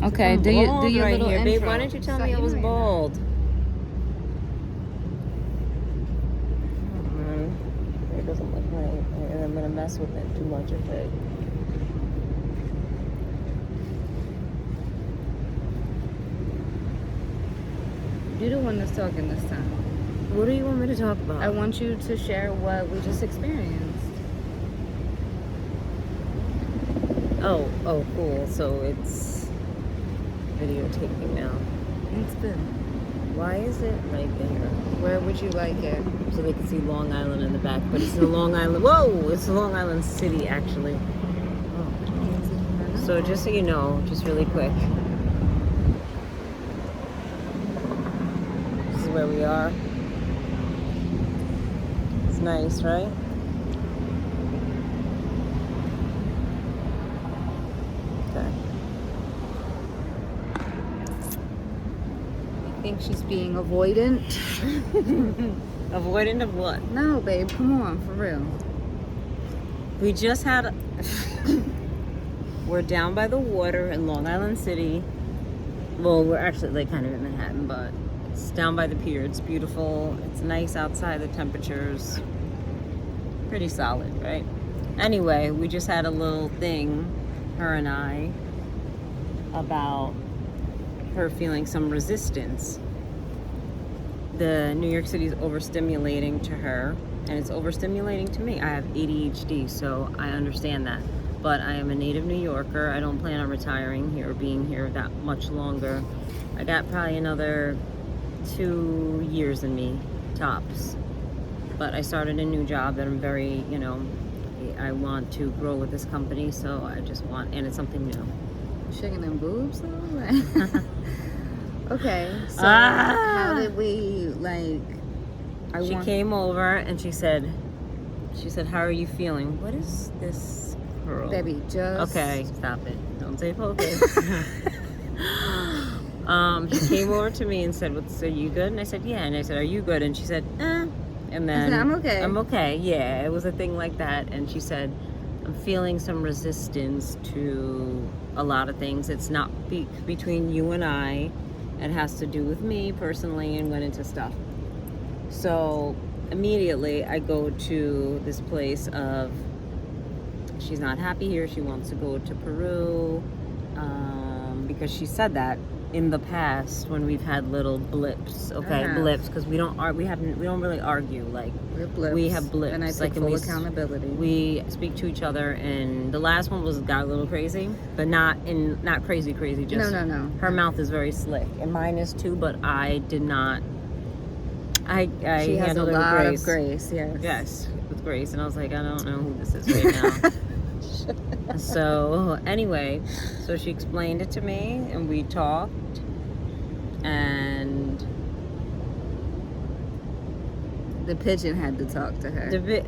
Okay, I'm do your bald right little here, intro. babe. Why didn't you tell So me I was know you're not. bald? It doesn't look right. And I'm gonna mess with it too much if it. You're the one that's talking this time. What do you want me to talk about? I want you to share what we just experienced. Oh, cool. So it's videotaping now. It's good. Why is it right there? Where would you like it? So they can see Long Island in the back, but it's in Long Island. Whoa! It's Long Island City, actually. So just so you know, just really quick. This is where we are. It's nice, right? Okay. I think she's being avoidant. Avoidant of what? No, babe, come on, for real. We just had... We're down by the water in Long Island City. Well, we're actually like kind of in Manhattan, but it's down by the pier. It's beautiful. It's nice outside. The temperature's pretty solid, right? Anyway, we just had a little thing, her and I, about her feeling some resistance. The New York City is overstimulating to her, and it's overstimulating to me. I have ADHD, so I understand that. But I am a native New Yorker. I don't plan on retiring here or being here that much longer. I got probably another 2 years in me, tops. But I started a new job that I'm very, I want to grow with this company, so I just want, and it's something new. Shaking them boobs though? Okay, so how did we, She came over and she said, how are you feeling? What is this? Girl. Baby, just... Okay, stop it. Don't say focus. She came over to me and said, are you good? And I said, yeah. And I said, are you good? And she said, eh. And then... I said, I'm okay. I'm okay, yeah. It was a thing like that. And she said, I'm feeling some resistance to a lot of things. It's not between you and I. It has to do with me personally, and went into stuff. So immediately I go to this place of... She's not happy here. She wants to go to Peru because she said that in the past when we've had little blips. Okay, blips, because we don't really argue. Like we have blips, and I take full accountability. We speak to each other, and the last one got a little crazy, but not crazy. Just no. Her mouth is very slick, and mine is too. But I did not. She has a lot of grace. Yes, with grace, and I was like, I don't know who this is right now. So anyway, so she explained it to me, and we talked, and the pigeon had to talk to her. The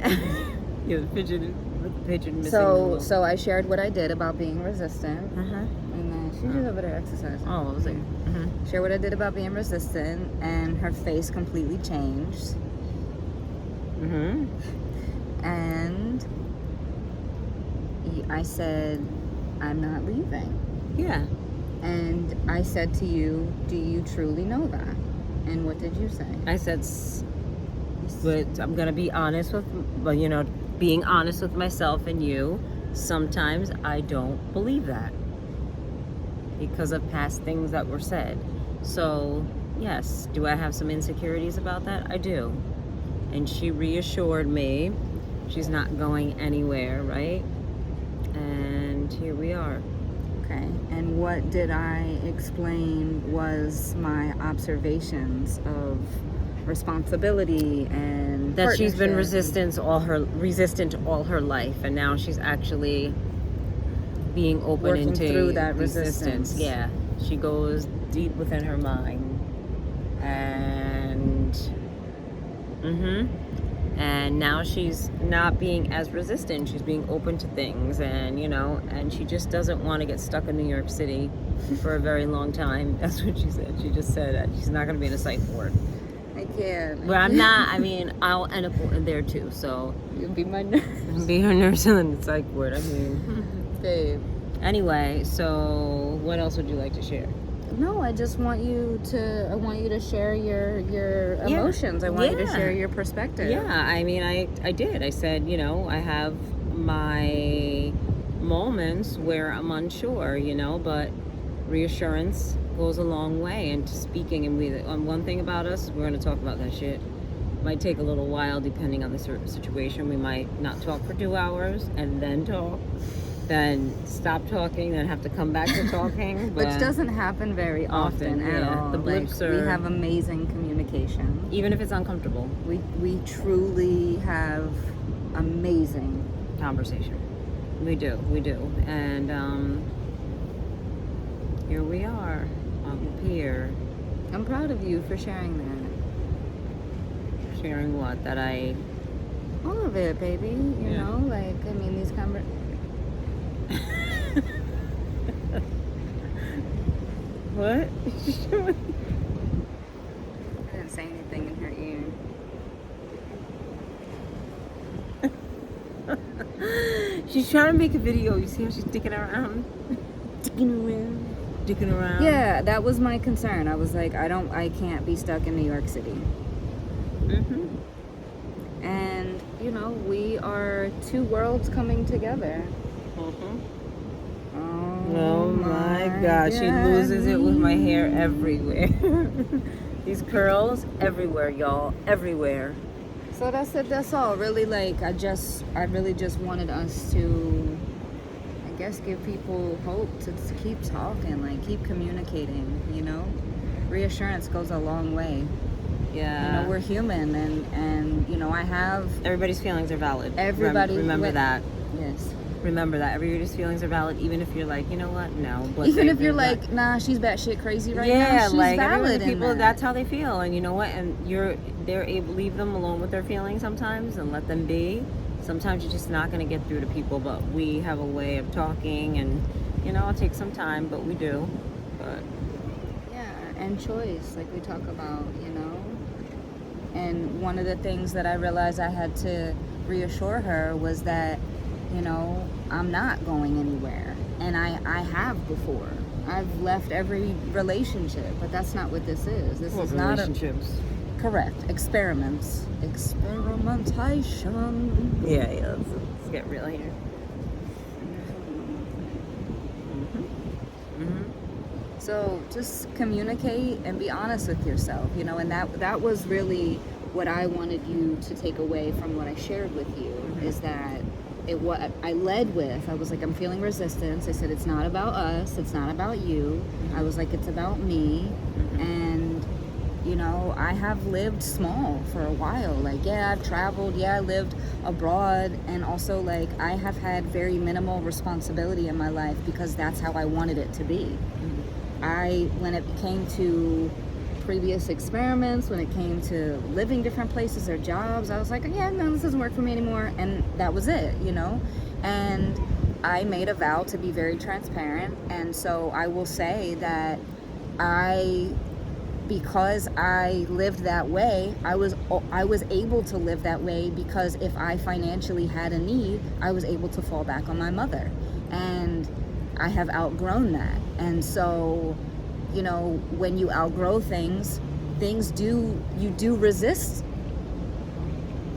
pigeon missing. So I shared what I did about being resistant, and then she's just over there exercising. Oh, what was it? Share what I did about being resistant, and her face completely changed. And I said, I'm not leaving. Yeah. And I said to you, do you truly know that? And what did you say? I said, but I'm going to be honest being honest with myself and you, sometimes I don't believe that because of past things that were said. So, yes, do I have some insecurities about that? I do. And she reassured me she's not going anywhere, right? And here we are. Okay. And what did I explain was my observations of responsibility and that she's been resistant all her life, and now she's actually being open working into through that resistance. Yeah, she goes deep within her mind, and and now she's not being as resistant. She's being open to things, and and she just doesn't want to get stuck in New York City for a very long time. That's what she said. She just said that she's not going to be in a psych ward. I can't. But I'm not. I mean, I'll end up in there too. So you'll be my nurse. Be her nurse in the psych ward. I mean, babe. Anyway, so what else would you like to share? No, I just want you to share your Yeah. emotions. I want you to Yeah. share your perspective. Yeah, I mean, I did. I said, you know, I have my moments where I'm unsure, you know, but reassurance goes a long way. And speaking, and one thing about us, we're going to talk about that shit. Might take a little while depending on the certain situation. We might not talk for 2 hours and then talk, then stop talking, then have to come back to talking. Which doesn't happen very often at yeah. all. The blips we are, have amazing communication. even if it's uncomfortable, We truly have amazing conversation. We do. And here we are on the pier. I'm proud of you for sharing that. Sharing what? That I... All of it, baby. You Yeah. know, like, I mean, these What? I didn't say anything in her ear. She's trying to make a video. You see how she's dicking around? Dicking around. Yeah, that was my concern. I was like, I can't be stuck in New York City. Mm-hmm. And, you know, we are two worlds coming together. Mm-hmm. Oh my God. She loses it with my hair everywhere. These curls everywhere, y'all. Everywhere. So that's it. That's all. Really, like, I really just wanted us to, I guess, give people hope to keep talking, like, keep communicating, you know? Reassurance goes a long way. Yeah. You know, we're human, and you know, I have... Everybody's feelings are valid. Everybody... Remember that. Yes. Remember that. Everybody's feelings are valid, even if you're like, you know what? No. But even if you're like, nah, she's batshit crazy right now. Yeah, She's like, valid in people, that. that's how they feel. And you know what? And they're able to leave them alone with their feelings sometimes and let them be. Sometimes you're just not going to get through to people, but we have a way of talking, and, you know, it'll take some time, but we do. But yeah, and choice, like we talk about, you know. And one of the things that I realized I had to reassure her was that, you know, I'm not going anywhere. And I have before. I've left every relationship, but that's not what this is. This is not relationships. Correct. Experiments. Experimentation. Yeah, let's get real here. So just communicate and be honest with yourself, you know, and that was really what I wanted you to take away from what I shared with you, is that what I led with, I was like, I'm feeling resistance. I said, it's not about us, it's not about you. I was like, it's about me. And, you know, I have lived small for a while. Like, yeah, I've traveled, yeah, I lived abroad, and also, like, I have had very minimal responsibility in my life because that's how I wanted it to be. When it came to previous experiments, when it came to living different places or jobs, I was like, yeah, no, this doesn't work for me anymore. And that was it, you know? And I made a vow to be very transparent. And so I will say that because I lived that way, I was able to live that way because if I financially had a need, I was able to fall back on my mother. And I have outgrown that. And so, you know, when you outgrow things you do resist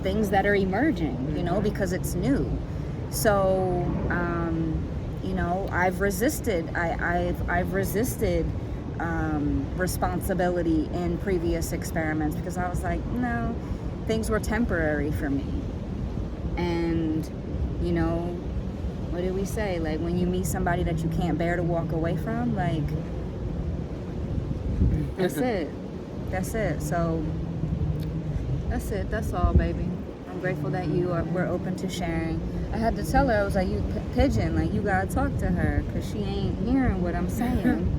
things that are emerging, you know, because it's new. So, you know, I've resisted responsibility in previous experiments because I was like, no, things were temporary for me. And, you know, what do we say? Like, when you meet somebody that you can't bear to walk away from, like, that's it. That's it. So, that's it. That's all, baby. I'm grateful that we're open to sharing. I had to tell her, I was like, you pigeon, like, you gotta talk to her because she ain't hearing what I'm saying.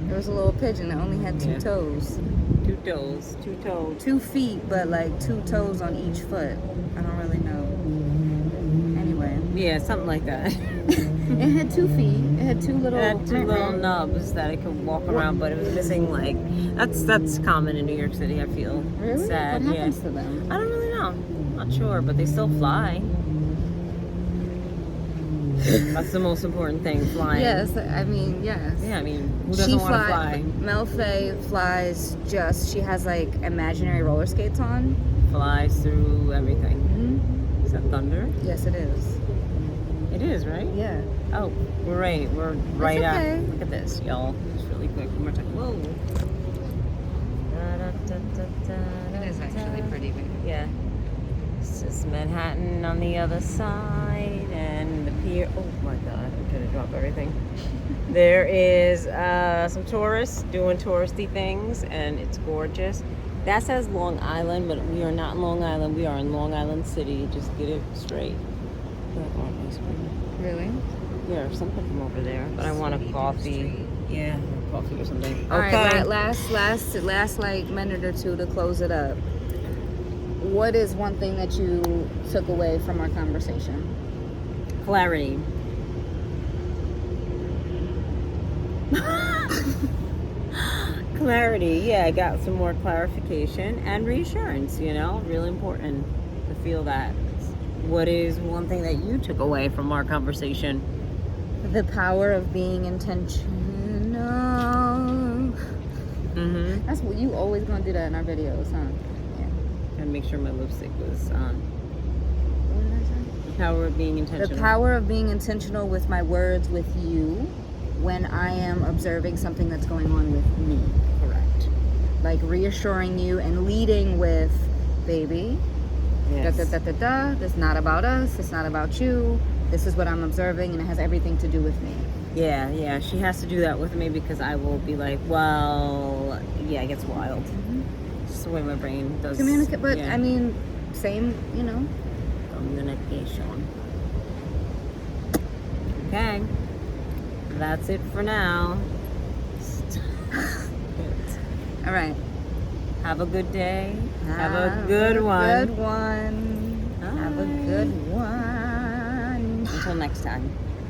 There was a little pigeon that only had two toes. 2 toes. 2 toes. 2 feet, but like 2 toes on each foot. I don't really know. Anyway. Yeah, something like that. It had 2 feet. It had 2 little... It had 2 little nubs that it could walk around, but it was missing, like... That's common in New York City, I feel. Really? It's sad, What happens yeah. to them? I don't really know. Not sure, but they still fly. That's the most important thing, flying. Yes, I mean, yes. Yeah, I mean, who doesn't want to fly? Melfae flies she has like imaginary roller skates on. Flies through everything. Mm-hmm. Is that thunder? Yes, it is. It is, right? Yeah. Oh, we're right. We're right okay. at. Look at this, y'all. Just really quick. One more time. Whoa. It is actually pretty big. Yeah. This is Manhattan on the other side, and the pier. Oh my God! I'm gonna drop everything. There is some tourists doing touristy things, and it's gorgeous. That says Long Island, but we are not in Long Island. We are in Long Island City. Just get it straight. Really? Yeah, or something from over there. But I want a coffee. Yeah, coffee or something. All right, last like minute or two to close it up. What is one thing that you took away from our conversation? Clarity. Clarity. Yeah, I got some more clarification and reassurance, really important to feel that. What is one thing that you took away from our conversation? The power of being intentional. Mm-hmm. That's what you always gonna do that in our videos, huh? Yeah. Gotta make sure my lipstick was on. What did I say? The power of being intentional. The power of being intentional with my words with you when I am observing something that's going on with me. Correct. Like reassuring you and leading with, baby, Yes. It's not about us, it's not about you. This is what I'm observing and it has everything to do with me. Yeah. She has to do that with me because I will be like, well, yeah, it gets wild. Mm-hmm. It's just the way my brain does. Communicate, but yeah. I mean, same, Communication. Okay. That's it for now. All right. Have a good day. Have a good one. Good one. Have a Bye. good one. Until next time.